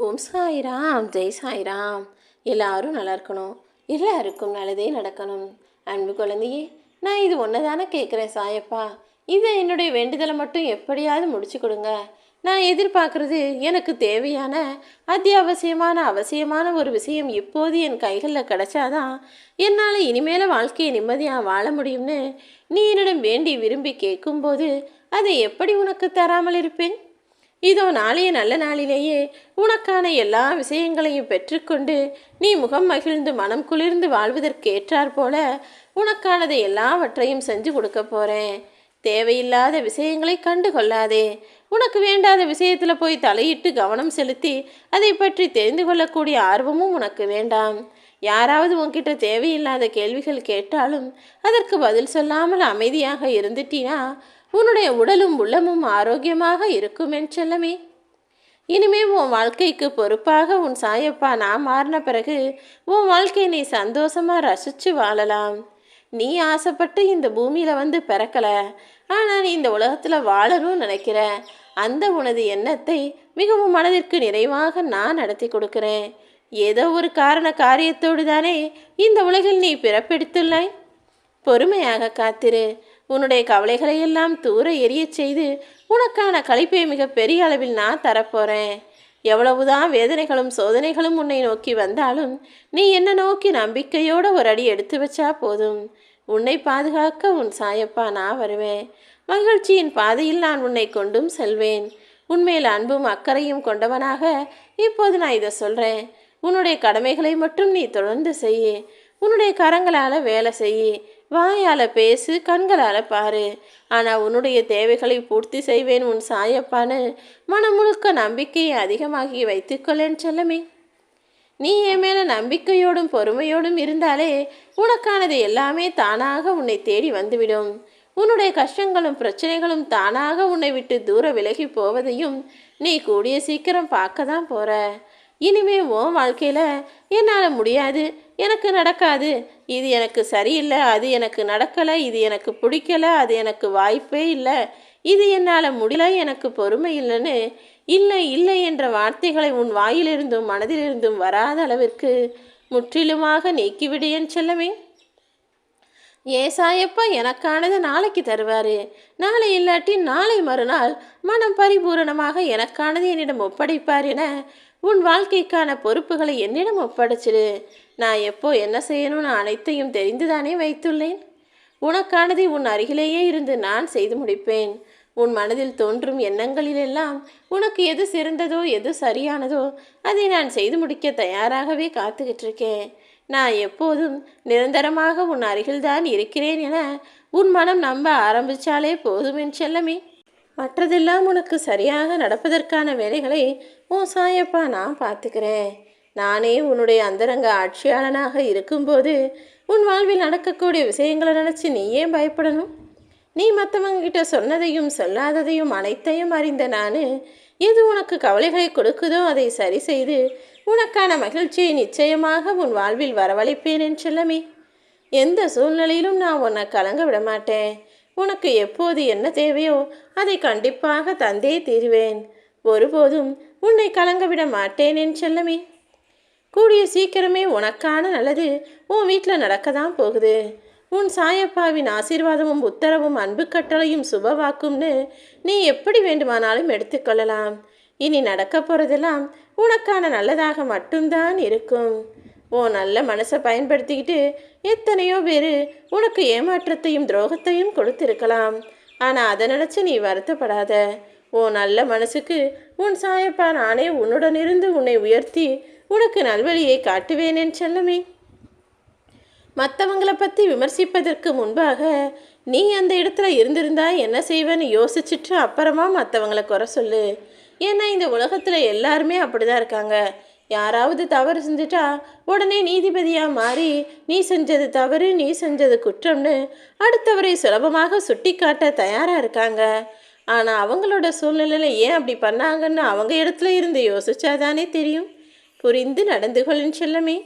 ஓம் சாய்ராம், ஜெய் சாய்ராம். எல்லாரும் நல்லா இருக்கணும், எல்லாருக்கும் நல்லதே நடக்கணும். அன்பு குழந்தையே, நான் இது ஒன்று தானே கேட்குறேன் சாயப்பா. இதை என்னுடைய வேண்டுதலை மட்டும் எப்படியாவது முடிச்சு கொடுங்க. நான் எதிர்பார்க்குறது எனக்கு தேவையான அவசியமான ஒரு விஷயம் இப்போது என் கைகளில் கிடைச்சாதான் என்னால் இனிமேல் வாழ்க்கையை நிம்மதியாக வாழ முடியும்னு நீ என்னிடம் வேண்டி விரும்பி கேட்கும்போது அதை எப்படி உனக்கு தராமல் இருப்பேன்? இதோ நாளைய நல்ல நாளிலேயே உனக்கான எல்லா விஷயங்களையும் பெற்றுக்கொண்டு நீ முகம் மகிழ்ந்து மனம் குளிர்ந்து வாழ்வதற்கு ஏற்றாற் போல உனக்கானதை எல்லாவற்றையும் செஞ்சு கொடுக்க போகிறேன். தேவையில்லாத விஷயங்களை கண்டு கொள்ளாதே. உனக்கு வேண்டாத விஷயத்தில் போய் தலையிட்டு கவனம் செலுத்தி அதை பற்றி தெரிந்து கொள்ளக்கூடிய ஆர்வமும் உனக்கு வேண்டாம். யாராவது உன்கிட்ட தேவையில்லாத கேள்விகள் கேட்டாலும் அதற்கு பதில் சொல்லாமல் அமைதியாக இருந்துட்டினா உன்னுடைய உடலும் உள்ளமும் ஆரோக்கியமாக இருக்கும் என் செல்லமே. இனிமே உன் வாழ்க்கைக்கு பொறுப்பாக உன் சாயப்பா நான் மாறின பிறகு உன் வாழ்க்கையை நீ சந்தோஷமா ரசிச்சு வாழலாம். நீ ஆசைப்பட்டு இந்த பூமியில வந்து பிறக்கல, ஆனா நீ இந்த உலகத்துல வாழணும்னு நினைக்கிற. அந்த உனது எண்ணத்தை மிகவும் மனதிற்கு நிறைவாக நான் நடத்தி கொடுக்கிறேன். ஏதோ ஒரு காரியத்தோடு தானே இந்த உலகில் நீ பிறப்பெடுத்துள்ளாய். பொறுமையாக காத்திரு. உன்னுடைய கவலைகளை எல்லாம் தூர எரிய செய்து உனக்கான களைப்பை மிக பெரிய அளவில் நான் தரப்போறேன். எவ்வளவுதான் வேதனைகளும் சோதனைகளும் உன்னை நோக்கி வந்தாலும் நீ என்ன நோக்கி நம்பிக்கையோட ஒரு அடி எடுத்து வச்சா போதும். உன்னை பாதுகாக்க உன் சாயப்பா நான் வருவேன். மகிழ்ச்சியின் பாதையில் நான் உன்னை கொண்டும் செல்வேன். உன்மேல் அன்பும் அக்கறையும் கொண்டவனாக இப்போது நான் இதை சொல்றேன். உன்னுடைய கடமைகளை மட்டும் நீ தொடர்ந்து செய்ய. உன்னுடைய கரங்களால் வேலை செய்ய, வாயால் பேசு, கண்களால் பாரு. ஆனால் உன்னுடைய தேவைகளை பூர்த்தி செய்வேன் உன் சாயப்பான்னு மனம் முழுக்க நம்பிக்கையை அதிகமாகி வைத்துக்கொள்ளேன் செல்லமே. நீ என் மேலே நம்பிக்கையோடும் பொறுமையோடும் இருந்தாலே உனக்கானது எல்லாமே தானாக உன்னை தேடி வந்துவிடும். உன்னுடைய கஷ்டங்களும் பிரச்சனைகளும் தானாக உன்னை விட்டு தூர விலகி போவதையும் நீ கூடிய சீக்கிரம் பார்க்க தான் போற. இனிமே உன் வாழ்க்கையில் என்னால் முடியாது, எனக்கு நடக்காது, இது எனக்கு சரியில்லை, அது எனக்கு நடக்கலை, இது எனக்கு பிடிக்கலை, அது எனக்கு வாய்ப்பே இல்லை, இது என்னால் முடியல, எனக்கு பொறுமை இல்லைன்னு இல்லை இல்லை என்ற வார்த்தைகளை உன் வாயிலிருந்தும் மனதிலிருந்தும் வராத அளவிற்கு முற்றிலுமாக நீக்கிவிடு என் செல்லமே. ஏசாயப்பா எனக்கானதை நாளைக்கு தருவார். நாளை இல்லாட்டி நாளை மறுநாள் மனம் பரிபூரணமாக எனக்கானது என்னிடம் ஒப்படைப்பார் என உன் வாழ்க்கைக்கான பொறுப்புகளை என்னிடம் ஒப்படைச்சிடு. நான் எப்போ என்ன செய்யணும்னு அனைத்தையும் தெரிந்துதானே வைத்துள்ளேன். உனக்கானதை உன் அருகிலேயே இருந்து நான் செய்து முடிப்பேன். உன் மனதில் தோன்றும் எண்ணங்களிலெல்லாம் உனக்கு எது சிறந்ததோ எது சரியானதோ அதை நான் செய்து முடிக்க தயாராகவே காத்துக்கிட்டு இருக்கேன். நான் எப்போதும் நிரந்தரமாக உன் அருகில்தான் இருக்கிறேன் என உன் மனம் நம்ப ஆரம்பித்தாலே போதும் என் செல்லமே. மற்றதெல்லாம் உனக்கு சரியாக நடப்பதற்கான வேலைகளை உன் சாயப்பா நான் பார்த்துக்கிறேன். நானே உன்னுடைய அந்தரங்க ஆட்சியாளனாக இருக்கும்போது உன் வாழ்வில் நடக்கக்கூடிய விஷயங்களை நினச்சி நீ ஏன் பயப்படணும்? நீ மற்றவங்ககிட்ட சொன்னதையும் சொல்லாததையும் அனைத்தையும் அறிந்த நான் எது உனக்கு கவலைகளை கொடுக்குதோ அதை சரி செய்து உனக்கான மகிழ்ச்சியை நிச்சயமாக உன் வாழ்வில் வரவழைப்பேன் என் செல்லமே. எந்த சூழ்நிலையிலும் நான் உன்னை கலங்க விட மாட்டேன். உனக்கு எப்போது என்ன தேவையோ அதை கண்டிப்பாக தந்தே தீருவேன். ஒருபோதும் உன்னை கலங்க விட மாட்டேன் என் செல்லமே. கூடிய சீக்கிரமே உனக்கான நல்லது உன் வீட்டில் நடக்க தான் போகுது. உன் சாயப்பாவின் ஆசீர்வாதமும் உத்தரவும் அன்பு கட்டளையும் சுபவாக்கும்னு நீ எப்படி வேண்டுமானாலும் எடுத்துக்கொள்ளலாம். இனி நடக்க போகிறதெல்லாம் உனக்கான நல்லதாக மட்டும்தான் இருக்கும். உன் நல்ல மனசை பயன்படுத்திக்கிட்டு எத்தனையோ பேர் உனக்கு ஏமாற்றத்தையும் துரோகத்தையும் கொடுத்திருக்கலாம். ஆனால் அதை நினச்சி நீ வருத்தப்படாத. உன் நல்ல மனசுக்கு உன் சாயப்பா நானே உன்னுடன் இருந்து உன்னை உயர்த்தி உனக்கு நல்வழியை காட்டுவேன் என் செல்லமே. மற்றவங்களை பற்றி விமர்சிப்பதற்கு முன்பாக நீ அந்த இடத்துல இருந்திருந்தா என்ன செய்வேன்னு யோசிச்சுட்டு அப்புறமா மற்றவங்களை குறை சொல்லு. ஏன்னா இந்த உலகத்தில் எல்லாருமே அப்படி தான் இருக்காங்க. யாராவது தவறு செஞ்சுட்டா உடனே நீதிபதியாக மாறி நீ செஞ்சது தவறு, நீ செஞ்சது குற்றம்னு அடுத்தவரை சுலபமாக சுட்டி காட்ட தயாராக இருக்காங்க. ஆனால் அவங்களோட சூழ்நிலையில் ஏன் அப்படி பண்ணாங்கன்னு அவங்க இடத்துல இருந்து யோசிச்சாதானே தெரியும். புரிந்து நடந்து கொள்ளின் செல்லமே.